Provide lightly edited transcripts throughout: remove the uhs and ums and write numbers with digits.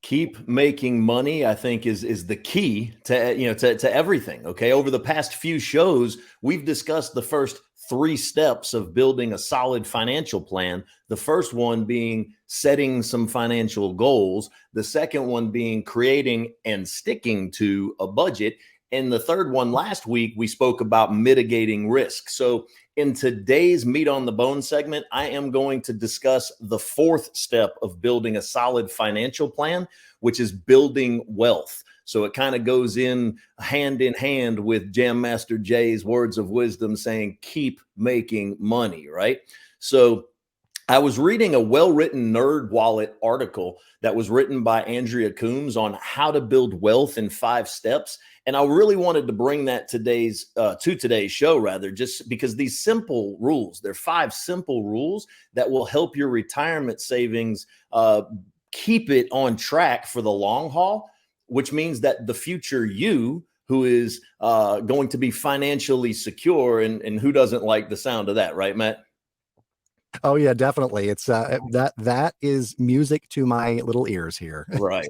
Keep making money, I think, is the key to to everything. Okay, over the past few shows, we've discussed the first three steps of building a solid financial plan. The first one being setting some financial goals. The second one being creating and sticking to a budget. And the third one, last week, we spoke about mitigating risk. So in today's Meat on the Bone segment, I am going to discuss the fourth step of building a solid financial plan, which is building wealth. So it kind of goes in hand with Jam Master Jay's words of wisdom saying, keep making money, right? So I was reading a well-written Nerd Wallet article that was written by Andrea Coombs on how to build wealth in 5 steps. And I really wanted to bring that to today's show, rather, just because these simple rules, they're 5 simple rules that will help your retirement savings keep it on track for the long haul, which means that the future you, who is going to be financially secure, and who doesn't like the sound of that, right, Matt? Oh yeah, definitely. It's that is music to my little ears here. Right.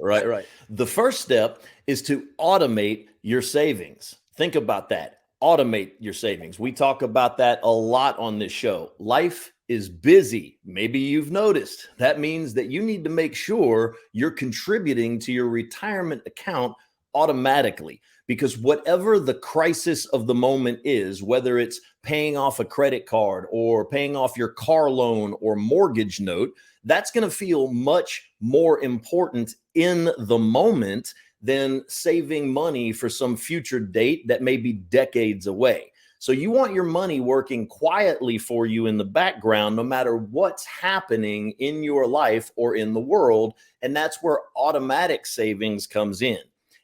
The first step is to automate your savings. Think about that. Automate your savings. We talk about that a lot on this show. Life is busy. Maybe you've noticed. That means that you need to make sure you're contributing to your retirement account automatically, because whatever the crisis of the moment is, whether it's paying off a credit card or paying off your car loan or mortgage note, that's going to feel much more important in the moment than saving money for some future date that may be decades away. So you want your money working quietly for you in the background, no matter what's happening in your life or in the world. And that's where automatic savings comes in.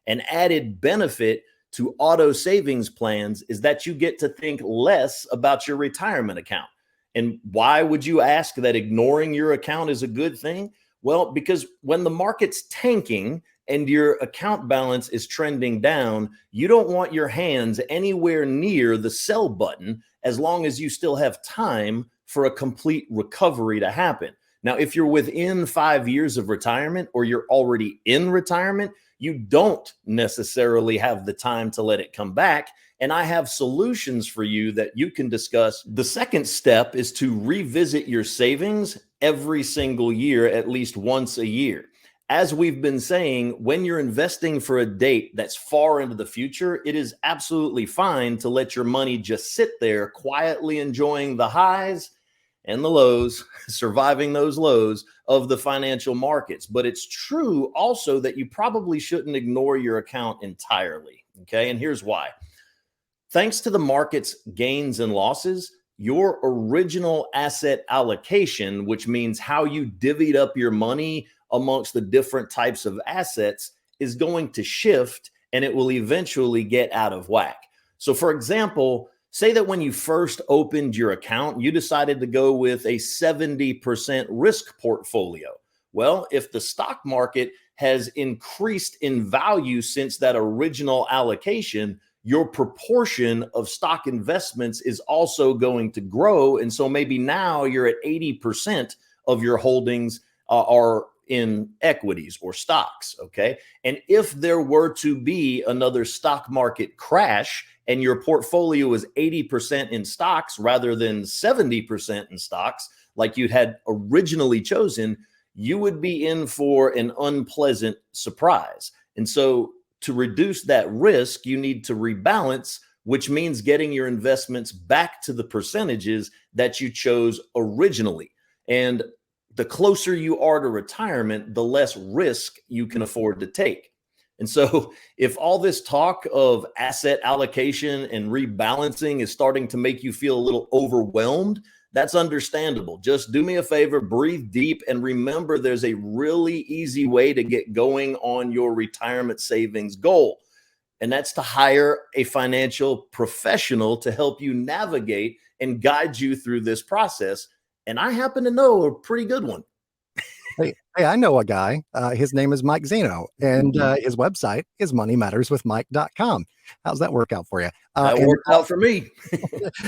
An added benefit to auto savings plans is that you get to think less about your retirement account. And why would you ask that ignoring your account is a good thing? Well, because when the market's tanking and your account balance is trending down, you don't want your hands anywhere near the sell button as long as you still have time for a complete recovery to happen. Now, if you're within 5 years of retirement or you're already in retirement, you don't necessarily have the time to let it come back. And I have solutions for you that you can discuss. The second step is to revisit your savings every single year, at least once a year. As we've been saying, when you're investing for a date that's far into the future, it is absolutely fine to let your money just sit there quietly enjoying the highs and the lows, surviving those lows of the financial markets. But it's true also that you probably shouldn't ignore your account entirely. Okay. And here's why. Thanks to the market's gains and losses, your original asset allocation, which means how you divvied up your money amongst the different types of assets, is going to shift, and it will eventually get out of whack. So for example, say that when you first opened your account, you decided to go with a 70% risk portfolio. Well, if the stock market has increased in value since that original allocation, your proportion of stock investments is also going to grow. And so maybe now you're at 80% of your holdings are in equities or stocks. Okay. And if there were to be another stock market crash and your portfolio is 80% in stocks rather than 70% in stocks, like you had originally chosen, you would be in for an unpleasant surprise. And so to reduce that risk, you need to rebalance, which means getting your investments back to the percentages that you chose originally. And the closer you are to retirement, the less risk you can afford to take. And so if all this talk of asset allocation and rebalancing is starting to make you feel a little overwhelmed, that's understandable. Just do me a favor, breathe deep, and remember there's a really easy way to get going on your retirement savings goal. And that's to hire a financial professional to help you navigate and guide you through this process. And I happen to know a pretty good one. Hey, I know a guy. His name is Mike Zeno, and his website is moneymatterswithmike.com. How's that work out for you? That worked out for me.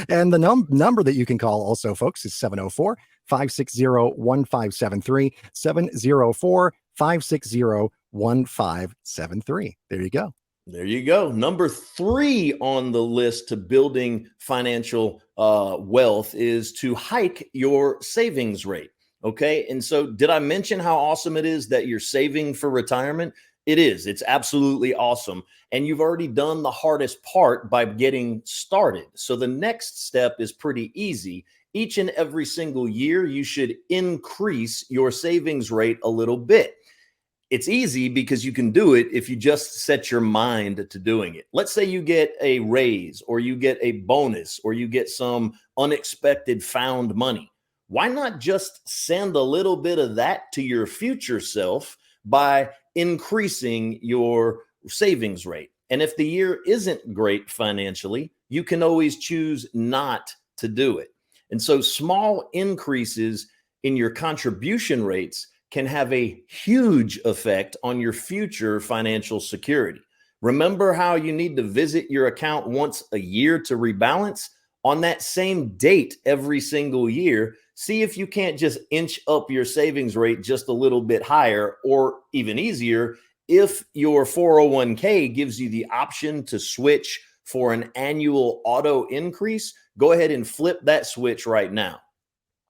And the number that you can call also, folks, is 704-560-1573, 704-560 1573. There you go. There you go. Number 3 on the list to building financial wealth is to hike your savings rate. Okay. And so, did I mention how awesome it is that you're saving for retirement? It is. It's absolutely awesome. And you've already done the hardest part by getting started. So, the next step is pretty easy. Each and every single year, you should increase your savings rate a little bit. It's easy because you can do it if you just set your mind to doing it. Let's say you get a raise or you get a bonus or you get some unexpected found money. Why not just send a little bit of that to your future self by increasing your savings rate? And if the year isn't great financially, you can always choose not to do it. And so small increases in your contribution rates can have a huge effect on your future financial security. Remember how you need to visit your account once a year to rebalance? On that same date every single year, see if you can't just inch up your savings rate just a little bit higher, or even easier, if your 401k gives you the option to switch for an annual auto increase, go ahead and flip that switch right now.